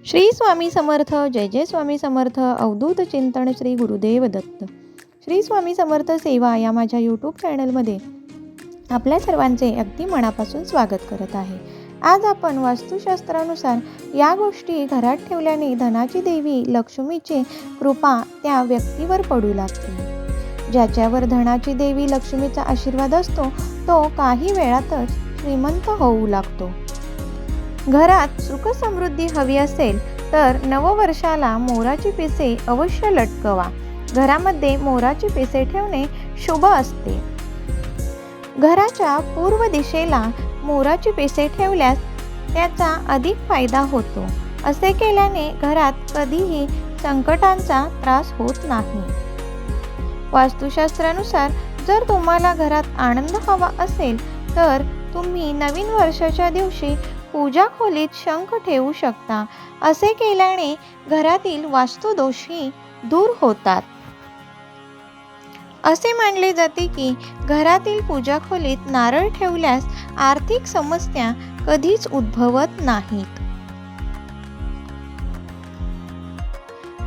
श्री स्वामी समर्थ. जय जय स्वामी समर्थ. अवधूत चिंतन श्री गुरुदेव दत्त. श्री स्वामी समर्थ सेवा या माझ्या यूट्यूब चॅनलमध्ये आपल्या सर्वांचे अगदी मनापासून स्वागत करत आहे. आज आपण वास्तुशास्त्रानुसार या गोष्टी घरात ठेवल्याने धनाची देवी लक्ष्मीची कृपा त्या व्यक्तीवर पडू लागते. ज्याच्यावर धनाची देवी लक्ष्मीचा आशीर्वाद असतो तो काही वेळातच श्रीमंत होऊ लागतो. घरात सुख समृद्धी हवी असेल तर नववर्षाला मोराची पिसे अवश्य लटकवा. घरामध्ये मोराची पिसे ठेवणे शुभ असते. घराच्या पूर्व दिशेला मोराची पिसे ठेवल्यास त्याचा अधिक फायदा होतो. असे केल्याने घरात कधीही संकटांचा त्रास होत नाही. वास्तुशास्त्रानुसार जर तुम्हाला घरात आनंद हवा असेल तर तुम्ही नवीन वर्षाच्या दिवशी पूजा खोलीत शंख ठेवू शकता. असे केल्याने घरातील वास्तुदोषही दूर होतात. असे मानले जाते की घरातील पूजा खोलीत नारळ ठेवल्यास आर्थिक समस्या कधीच उद्भवत नाहीत.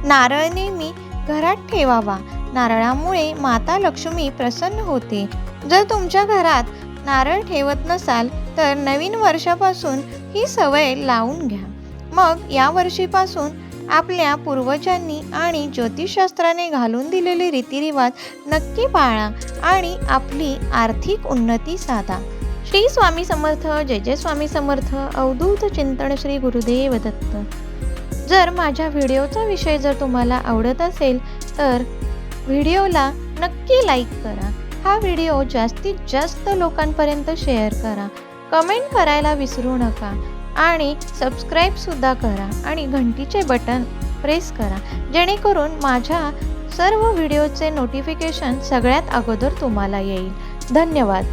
नारळ नेहमी घरात ठेवावा. नारळामुळे माता लक्ष्मी प्रसन्न होते. जर तुमच्या घरात नारळ ठेवत नसाल तर नवीन वर्षापासून ही सवय लावून घ्या. मग या वर्षीपासून आपल्या पूर्वजांनी आणि ज्योतिषशास्त्राने घालून दिलेले रीतिरिवाज नक्की पाळा आणि आपली आर्थिक उन्नती साधा. श्री स्वामी समर्थ. जय जय स्वामी समर्थ. अवधूत चिंतन श्री गुरुदेव दत्त. जर माझ्या व्हिडिओचा विषय जर तुम्हाला आवडत असेल तर व्हिडिओला नक्की लाईक करा. हा व्हिडिओ जास्तीत जास्त लोकांपर्यंत शेअर करा. कमेंट करायला विसरू नका आणि सबस्क्राईबसुद्धा करा आणि घंटीचे बटन प्रेस करा जेणेकरून माझ्या सर्व व्हिडिओचे नोटिफिकेशन सगळ्यात अगोदर तुम्हाला येईल. धन्यवाद.